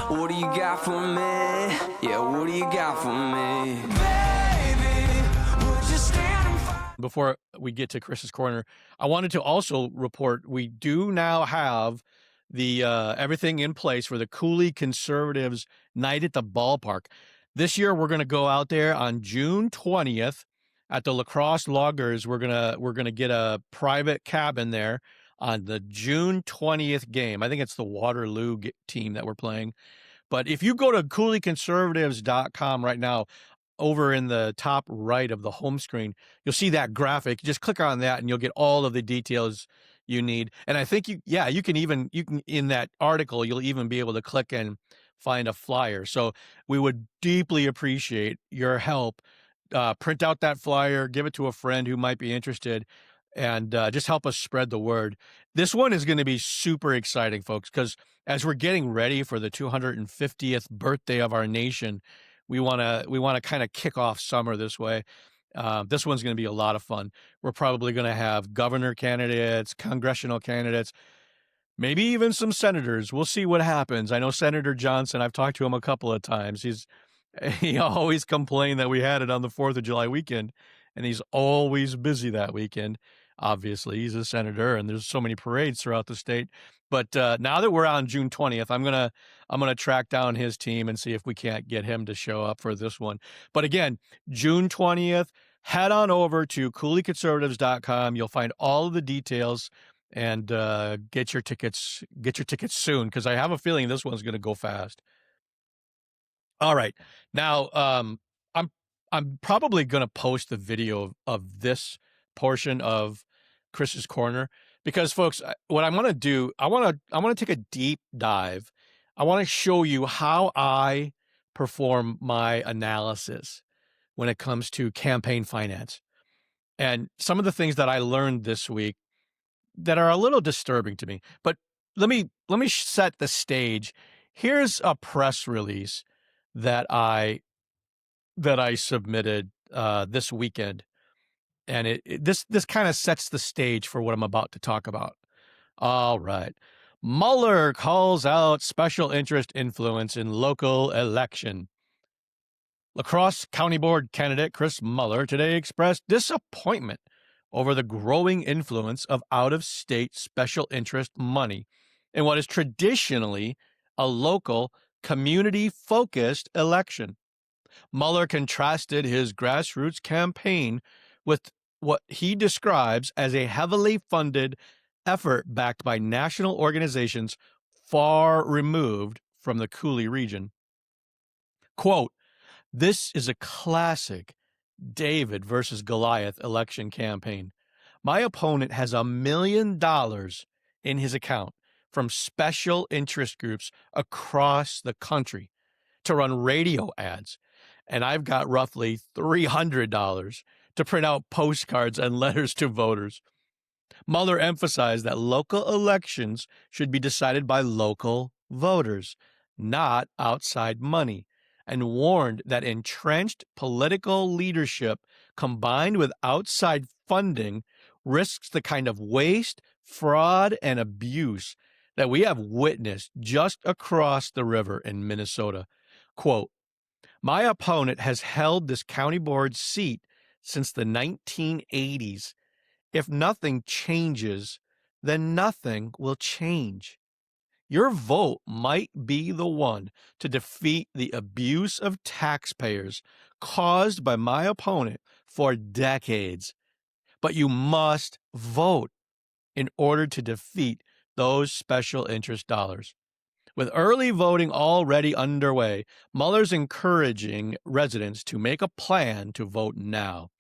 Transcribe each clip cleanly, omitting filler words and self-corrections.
What do you got for me? Yeah, what do you got for me? Baby, would you stand and fight? Before we get to Chris's Corner, I wanted to also report we do now have the everything in place for the Cooley Conservatives Night at the Ballpark. This year we're going to go out there on June 20th at the Lacrosse Loggers. We're gonna get a private cabin there on the June 20th game. I think it's the Waterloo team that we're playing. But if you go to cooleyconservatives.com right now, over in the top right of the home screen, you'll see that graphic. Just click on that and you'll get all of the details you need. And I think you can in that article, you'll even be able to click and find a flyer. So we would deeply appreciate your help. Print out that flyer, give it to a friend who might be interested, and just help us spread the word. This one is going to be super exciting, folks, because as we're getting ready for the 250th birthday of our nation, we want to kind of kick off summer this way. This one's going to be a lot of fun. We're probably going to have governor candidates, congressional candidates, maybe even some senators. We'll see what happens. I know Senator Johnson, I've talked to him a couple of times. He always complained that we had it on the 4th of July weekend, and he's always busy that weekend. Obviously, he's a senator, and there's so many parades throughout the state. But now that we're on June 20th, I'm gonna track down his team and see if we can't get him to show up for this one. But again, June 20th, head on over to cooleyconservatives.com. You'll find all of the details, and get your tickets soon, because I have a feeling this one's going to go fast. All right, now I'm probably going to post the video of this portion of Chris's Corner, because, folks, what I'm going to do, I want to take a deep dive. I want to show you how I perform my analysis when it comes to campaign finance, and some of the things that I learned this week that are a little disturbing to me. But let me set the stage. Here's a press release that I submitted this weekend, and this kind of sets the stage for what I'm about to talk about. All right. Mueller calls out special interest influence in local election. La Crosse County Board candidate Chris Mueller today expressed disappointment over the growing influence of out-of-state special interest money in what is traditionally a local, community-focused election. Mueller contrasted his grassroots campaign with what he describes as a heavily funded effort backed by national organizations far removed from the Cooley region. Quote, "This is a classic David versus Goliath election campaign. My opponent has $1 million in his account from special interest groups across the country to run radio ads, and I've got roughly $300 to print out postcards and letters to voters." Mueller emphasized that local elections should be decided by local voters, not outside money, and warned that entrenched political leadership combined with outside funding risks the kind of waste, fraud, and abuse that we have witnessed just across the river in Minnesota. Quote, "My opponent has held this county board seat since the 1980s. If nothing changes, then nothing will change. Your vote might be the one to defeat the abuse of taxpayers caused by my opponent for decades, but you must vote in order to defeat those special interest dollars." With early voting already underway, Mueller's encouraging residents to make a plan to vote now.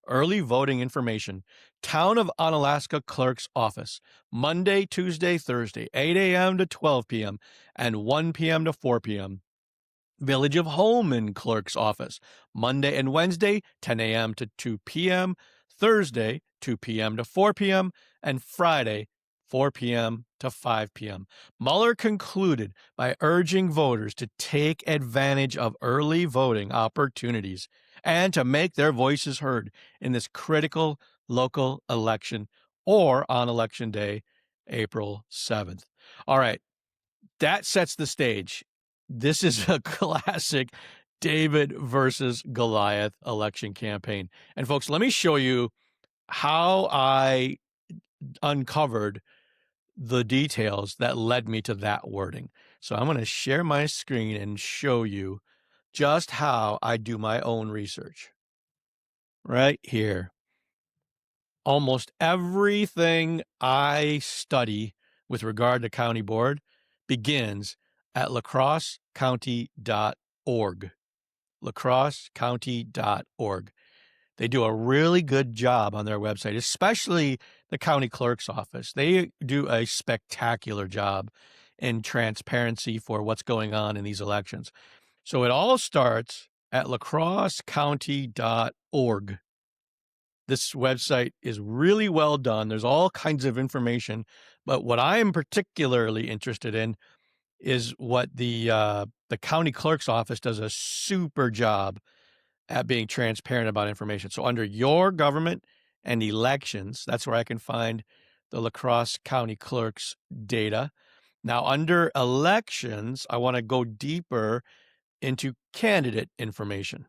Early voting information. Town of Onalaska Clerk's Office, Monday, Tuesday, Thursday, 8 a.m. to 12 p.m. and 1 p.m. to 4 p.m. Village of Holman Clerk's Office, Monday and Wednesday, 10 a.m. to 2 p.m., Thursday, 2 p.m. to 4 p.m., and Friday, 4 p.m. to 5 p.m. Mueller concluded by urging voters to take advantage of early voting opportunities and to make their voices heard in this critical local election or on Election Day, April 7th. All right, that sets the stage. This is a classic David versus Goliath election campaign. And folks, let me show you how I uncovered the details that led me to that wording. So I'm going to share my screen and show you just how I do my own research. Right here. Almost everything I study with regard to county board begins at lacrossecounty.org. lacrossecounty.org. They do a really good job on their website, especially the county clerk's office. They do a spectacular job in transparency for what's going on in these elections. So it all starts at lacrossecounty.org. This website is really well done. There's all kinds of information, but what I'm particularly interested in is what the county clerk's office does a super job at being transparent about information. So under your government and elections, that's where I can find the La Crosse County clerk's data. Now under elections, I want to go deeper into candidate information.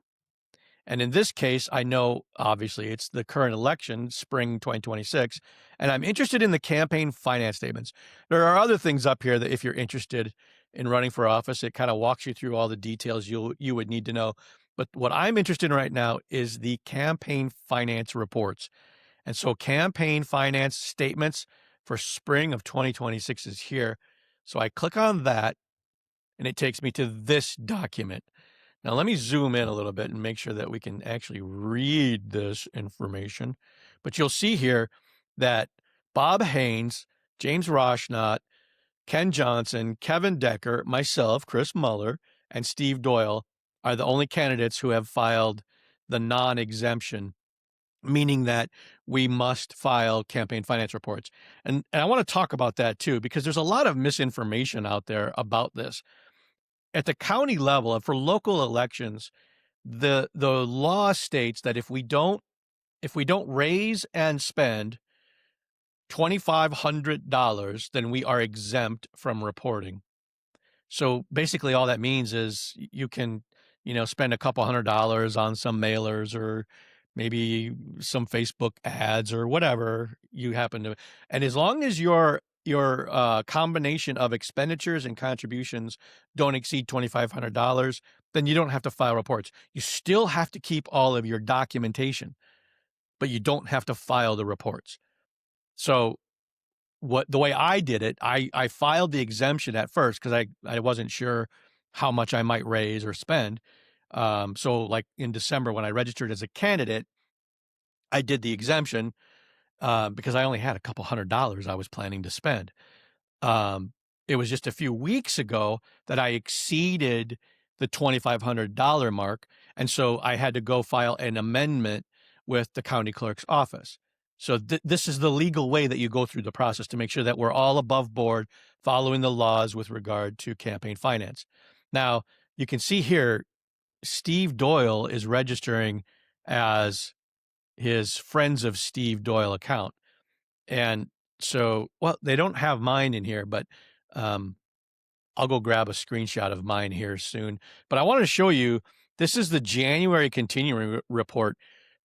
And in this case, I know, obviously, it's the current election, spring 2026, and I'm interested in the campaign finance statements. There are other things up here that if you're interested in running for office, it kind of walks you through all the details you would need to know. But what I'm interested in right now is the campaign finance reports. And so campaign finance statements for spring of 2026 is here. So I click on that, and it takes me to this document. Now, let me zoom in a little bit and make sure that we can actually read this information. But you'll see here that Bob Haynes, James Roshnot, Ken Johnson, Kevin Decker, myself, Chris Muller, and Steve Doyle are the only candidates who have filed the non-exemption, meaning that we must file campaign finance reports. And I want to talk about that too, because there's a lot of misinformation out there about this. At the county level and for local elections, the law states that if we don't raise and spend $2,500, then we are exempt from reporting. So basically all that means is you can, spend a couple $100 on some mailers or maybe some Facebook ads or whatever you happen to, and as long as your combination of expenditures and contributions don't exceed $2,500, then you don't have to file reports. You still have to keep all of your documentation, but you don't have to file the reports. So the way I did it, I filed the exemption at first because I wasn't sure how much I might raise or spend. So like in December when I registered as a candidate, I did the exemption because I only had a couple $100 I was planning to spend. It was just a few weeks ago that I exceeded the $2,500 mark. And so I had to go file an amendment with the county clerk's office. So this is the legal way that you go through the process to make sure that we're all above board following the laws with regard to campaign finance. Now, you can see here, Steve Doyle is registering as his Friends of Steve Doyle account. And so, well, they don't have mine in here, but I'll go grab a screenshot of mine here soon. But I want to show you, this is the January continuing report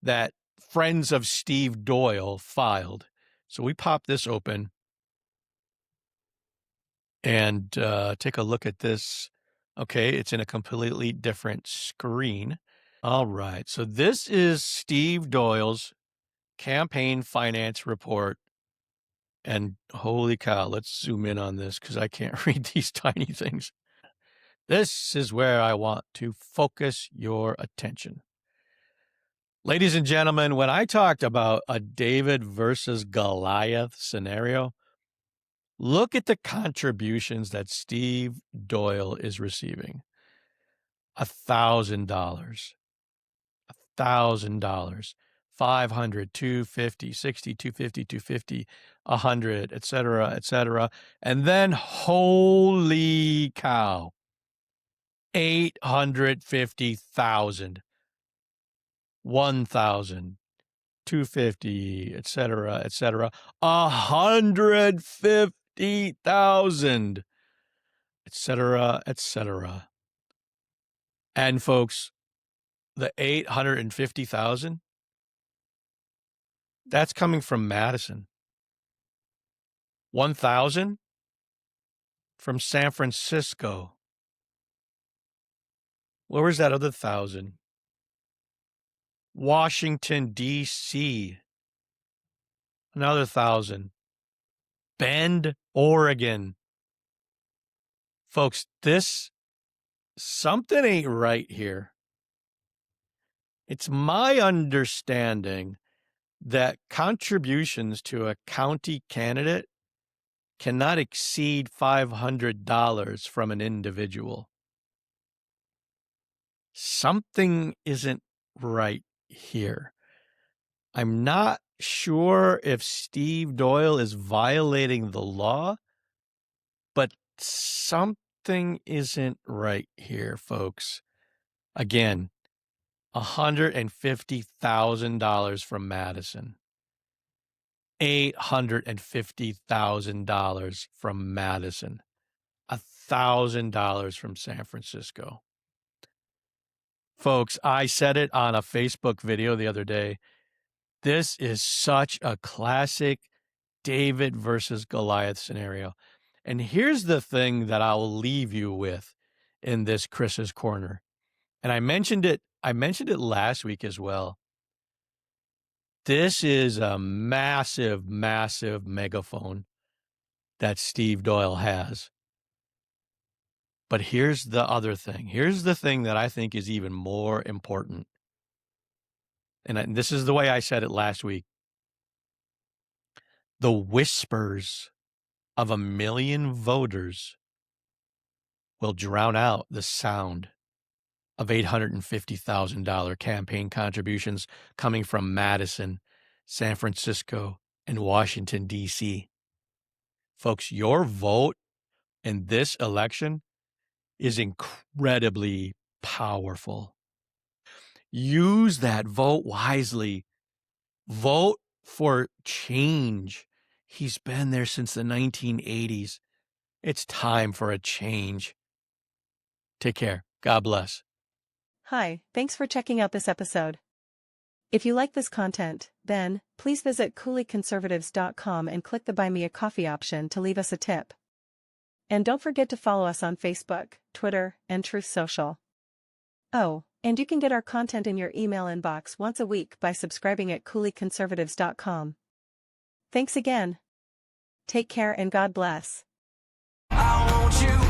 that Friends of Steve Doyle filed. So we pop this open and take a look at this. Okay, it's in a completely different screen. All right, so this is Steve Doyle's campaign finance report. And holy cow, let's zoom in on this because I can't read these tiny things. This is where I want to focus your attention. Ladies and gentlemen, when I talked about a David versus Goliath scenario, look at the contributions that Steve Doyle is receiving. $1,000, $1,000, 500, 250, 60, 250, 250, 100, etc., etc. And then, holy cow, 850,000, 1,000, 250, etc., etc., 150,000, etc., etc. And folks, the 850,000, that's coming from Madison. 1,000 from San Francisco. Where was that other 1,000? Washington, D.C. Another 1,000. Bend, Oregon. Folks, something ain't right here. It's my understanding that contributions to a county candidate cannot exceed $500 from an individual. Something isn't right here. I'm not sure if Steve Doyle is violating the law, but something isn't right here, folks. Again, $150,000 from Madison. $850,000 from Madison. $1,000 from San Francisco. Folks, I said it on a Facebook video the other day. This is such a classic David versus Goliath scenario. And here's the thing that I'll leave you with in this Chris's Corner. And I mentioned it last week as well. This is a massive, massive megaphone that Steve Doyle has. But here's the other thing. Here's the thing that I think is even more important. And this is the way I said it last week. The whispers of 1 million voters will drown out the sound of $850,000 campaign contributions coming from Madison, San Francisco, and Washington, D.C. Folks, your vote in this election is incredibly powerful. Use that vote wisely. Vote for change. He's been there since the 1980s. It's time for a change. Take care. God bless. Hi, thanks for checking out this episode. If you like this content, then please visit cooleyconservatives.com and click the Buy Me a Coffee option to leave us a tip. And don't forget to follow us on Facebook, Twitter, and Truth Social. Oh, and you can get our content in your email inbox once a week by subscribing at cooleyconservatives.com. Thanks again. Take care and God bless. I want you